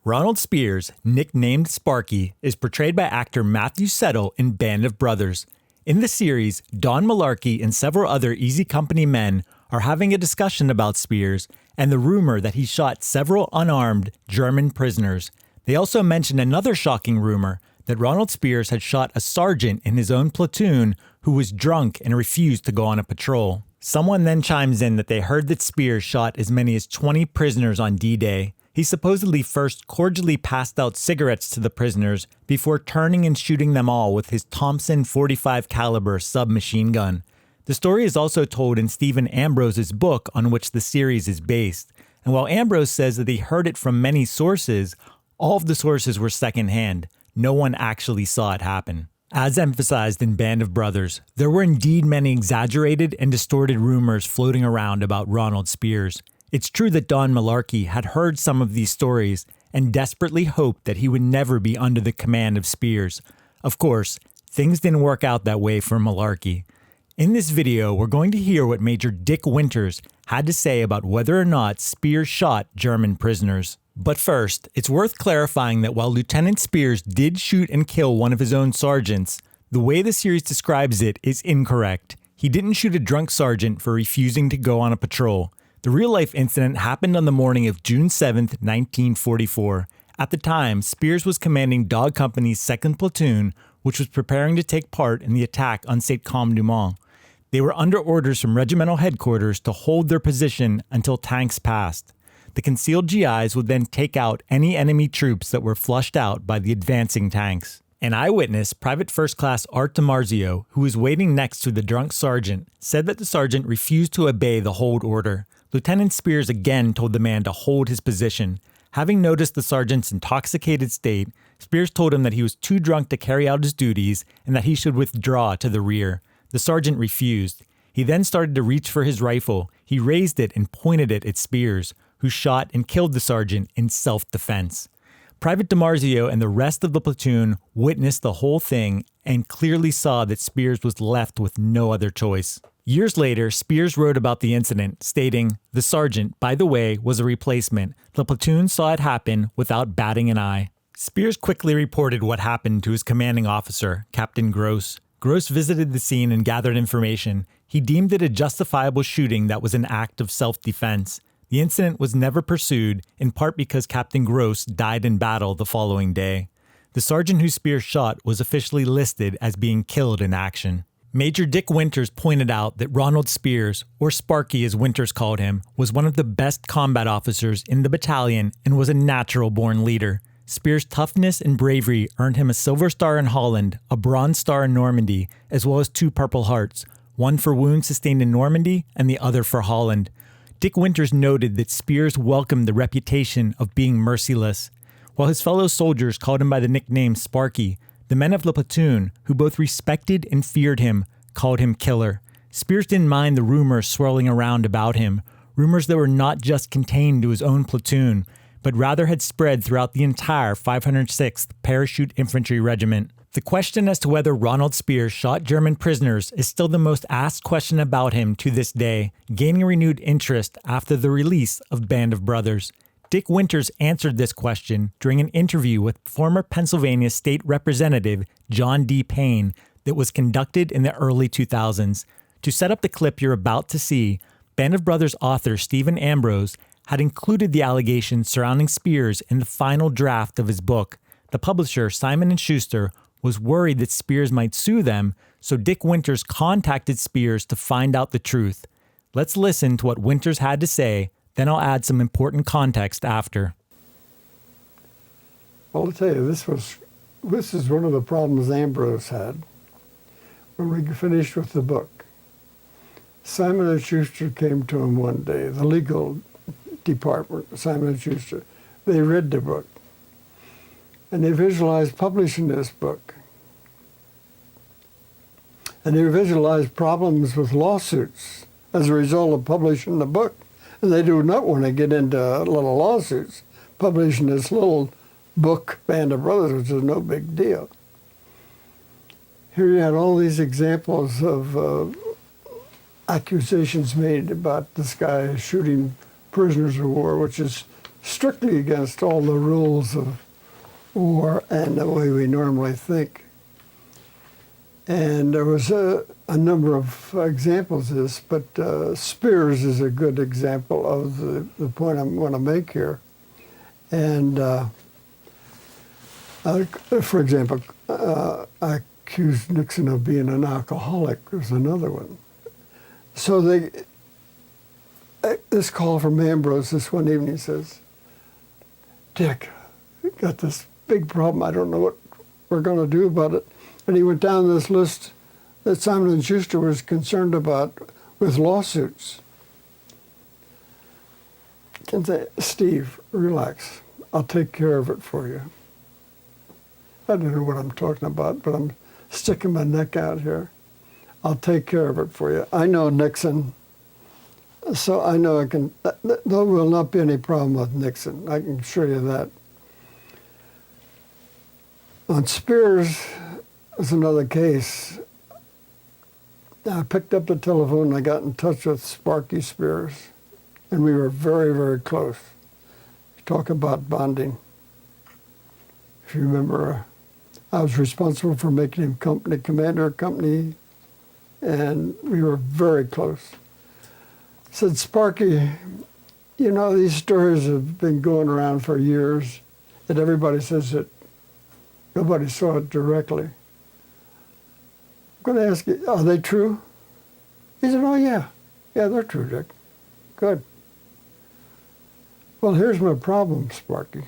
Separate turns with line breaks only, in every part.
Ronald Speirs, nicknamed Sparky, is portrayed by actor Matthew Settle in Band of Brothers. In the series, Don Malarkey and several other Easy Company men are having a discussion about Speirs and the rumor that he shot several unarmed German prisoners. They also mention another shocking rumor that Ronald Speirs had shot a sergeant in his own platoon who was drunk and refused to go on a patrol. Someone then chimes in that they heard that Speirs shot as many as 20 prisoners on D-Day. He supposedly first cordially passed out cigarettes to the prisoners before turning and shooting them all with his Thompson .45 caliber submachine gun. The story is also told in Stephen Ambrose's book on which the series is based. And while Ambrose says that he heard it from many sources, all of the sources were secondhand. No one actually saw it happen. As emphasized in Band of Brothers, there were indeed many exaggerated and distorted rumors floating around about Ronald Speirs. It's true that Don Malarkey had heard some of these stories and desperately hoped that he would never be under the command of Speirs. Of course, things didn't work out that way for Malarkey. In this video, we're going to hear what Major Dick Winters had to say about whether or not Speirs shot German prisoners. But first, it's worth clarifying that while Lieutenant Speirs did shoot and kill one of his own sergeants, the way the series describes it is incorrect. He didn't shoot a drunk sergeant for refusing to go on a patrol. The real-life incident happened on the morning of June 7, 1944. At the time, Speirs was commanding Dog Company's 2nd Platoon, which was preparing to take part in the attack on Saint-Côme-du-Mont. They were under orders from regimental headquarters to hold their position until tanks passed. The concealed GIs would then take out any enemy troops that were flushed out by the advancing tanks. An eyewitness, Private First Class Art DiMarzio, who was waiting next to the drunk sergeant, said that the sergeant refused to obey the hold order. Lieutenant Speirs again told the man to hold his position. Having noticed the sergeant's intoxicated state, Speirs told him that he was too drunk to carry out his duties and that he should withdraw to the rear. The sergeant refused. He then started to reach for his rifle. He raised it and pointed it at Speirs, who shot and killed the sergeant in self-defense. Private DiMarzio and the rest of the platoon witnessed the whole thing and clearly saw that Speirs was left with no other choice. Years later, Speirs wrote about the incident, stating, "The sergeant, by the way, was a replacement. The platoon saw it happen without batting an eye." Speirs quickly reported what happened to his commanding officer, Captain Gross. Gross visited the scene and gathered information. He deemed it a justifiable shooting that was an act of self-defense. The incident was never pursued, in part because Captain Gross died in battle the following day. The sergeant who Speirs shot was officially listed as being killed in action. Major Dick Winters pointed out that Ronald Speirs, or Sparky as Winters called him, was one of the best combat officers in the battalion and was a natural-born leader. Speirs' toughness and bravery earned him a Silver Star in Holland, a Bronze Star in Normandy, as well as 2 Purple Hearts, one for wounds sustained in Normandy and the other for Holland. Dick Winters noted that Speirs welcomed the reputation of being merciless. While his fellow soldiers called him by the nickname Sparky, the men of the platoon, who both respected and feared him, called him Killer. Speirs didn't mind the rumors swirling around about him, rumors that were not just contained to his own platoon, but rather had spread throughout the entire 506th Parachute Infantry Regiment. The question as to whether Ronald Speirs shot German prisoners is still the most asked question about him to this day, gaining renewed interest after the release of Band of Brothers. Dick Winters answered this question during an interview with former Pennsylvania State Representative John D. Payne that was conducted in the early 2000s. To set up the clip you're about to see, Band of Brothers author Stephen Ambrose had included the allegations surrounding Speirs in the final draft of his book. The publisher, Simon & Schuster, was worried that Speirs might sue them, so Dick Winters contacted Speirs to find out the truth. Let's listen to what Winters had to say, then I'll add some important context after.
Well, I'll tell you, this is one of the problems Ambrose had when we finished with the book. Simon & Schuster came to him one day, the legal department, Simon & Schuster. They read the book, and they visualized publishing this book. And they visualized problems with lawsuits as a result of publishing the book. And they do not want to get into little lawsuits, publishing this little book, Band of Brothers, which is no big deal. Here you had all these examples of accusations made about this guy shooting prisoners of war, which is strictly against all the rules of war and the way we normally think. And there was a number of examples of this, but Speirs is a good example of the point I'm going to make here. And for example, I accused Nixon of being an alcoholic. There's another one. So this call from Ambrose this one evening says, Dick, we got this big problem. I don't know what we're going to do about it. And he went down this list that Simon & Schuster was concerned about with lawsuits. And say, Steve, relax. I'll take care of it for you. I don't know what I'm talking about, but I'm sticking my neck out here. I'll take care of it for you. I know Nixon, so I know I can. There will not be any problem with Nixon. I can assure you that. On Speirs is another case. I picked up the telephone and I got in touch with Sparky Speirs, and we were very, very close. Talk about bonding. If you remember, I was responsible for making him company commander of company, and we were very close. I said, Sparky, you know, these stories have been going around for years, and everybody says that nobody saw it directly. I'm going to ask you, are they true? He said, oh, yeah. Yeah, they're true, Dick. Good. Well, here's my problem, Sparky.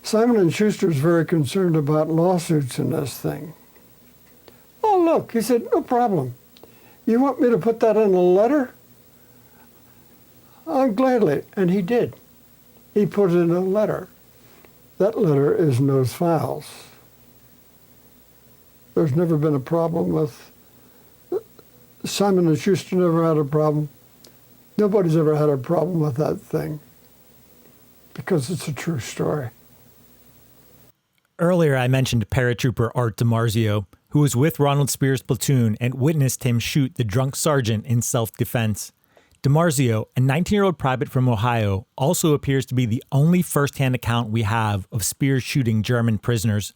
Simon & Schuster is very concerned about lawsuits in this thing. Oh, look, he said, no problem. You want me to put that in a letter? Gladly. And he did. He put it in a letter. That letter is in those files. There's never been a problem with... Simon & Schuster never had a problem. Nobody's ever had a problem with that thing because it's a true story.
Earlier, I mentioned paratrooper Art DiMarzio, who was with Ronald Speirs' platoon and witnessed him shoot the drunk sergeant in self-defense. DiMarzio, a 19-year-old private from Ohio, also appears to be the only first-hand account we have of Speirs shooting German prisoners.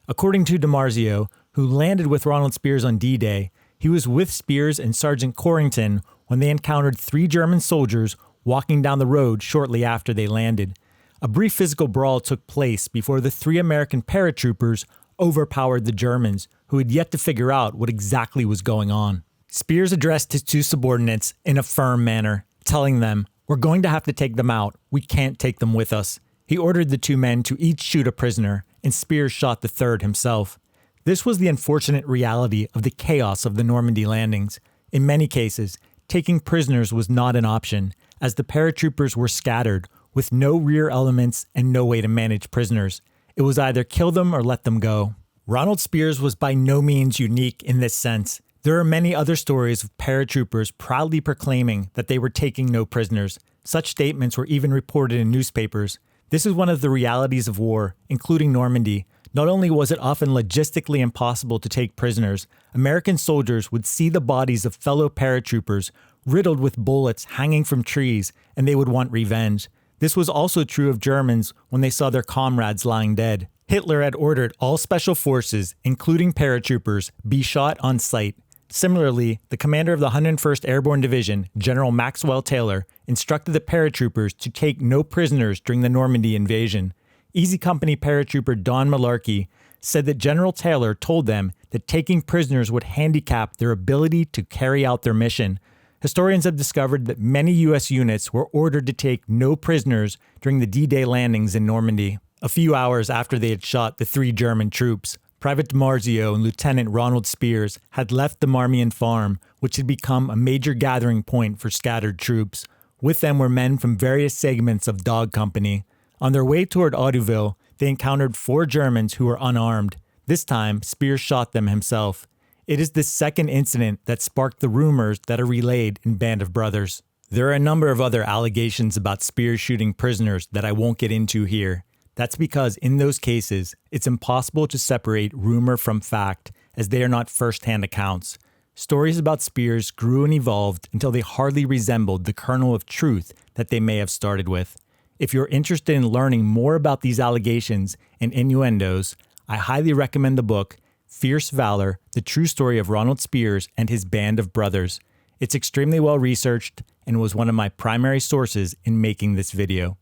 According to DiMarzio, who landed with Ronald Speirs on D-Day, he was with Speirs and Sergeant Corrington when they encountered 3 German soldiers walking down the road shortly after they landed. A brief physical brawl took place before the 3 American paratroopers overpowered the Germans, who had yet to figure out what exactly was going on. Speirs addressed his 2 subordinates in a firm manner, telling them, "We're going to have to take them out. We can't take them with us." He ordered the 2 men to each shoot a prisoner, and Speirs shot the 3rd himself. This was the unfortunate reality of the chaos of the Normandy landings. In many cases, taking prisoners was not an option, as the paratroopers were scattered, with no rear elements and no way to manage prisoners. It was either kill them or let them go. Ronald Speirs was by no means unique in this sense. There are many other stories of paratroopers proudly proclaiming that they were taking no prisoners. Such statements were even reported in newspapers. This is one of the realities of war, including Normandy. Not only was it often logistically impossible to take prisoners, American soldiers would see the bodies of fellow paratroopers riddled with bullets hanging from trees, and they would want revenge. This was also true of Germans when they saw their comrades lying dead. Hitler had ordered all special forces, including paratroopers, be shot on sight. Similarly, the commander of the 101st Airborne Division, General Maxwell Taylor, instructed the paratroopers to take no prisoners during the Normandy invasion. Easy Company paratrooper Don Malarkey said that General Taylor told them that taking prisoners would handicap their ability to carry out their mission. Historians have discovered that many U.S. units were ordered to take no prisoners during the D-Day landings in Normandy. A few hours after they had shot the 3 German troops, Private DiMarzio and Lieutenant Ronald Speirs had left the Marmion farm, which had become a major gathering point for scattered troops. With them were men from various segments of Dog Company. On their way toward Auduville, they encountered 4 Germans who were unarmed. This time, Speirs shot them himself. It is this second incident that sparked the rumors that are relayed in Band of Brothers. There are a number of other allegations about Speirs shooting prisoners that I won't get into here. That's because in those cases, it's impossible to separate rumor from fact, as they are not first-hand accounts. Stories about Speirs grew and evolved until they hardly resembled the kernel of truth that they may have started with. If you're interested in learning more about these allegations and innuendos, I highly recommend the book Fierce Valor, The True Story of Ronald Speirs and His Band of Brothers. It's extremely well researched and was one of my primary sources in making this video.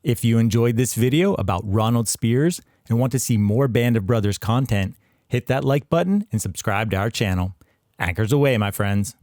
If you enjoyed this video about Ronald Speirs and want to see more Band of Brothers content, hit that like button and subscribe to our channel. Anchors away, my friends.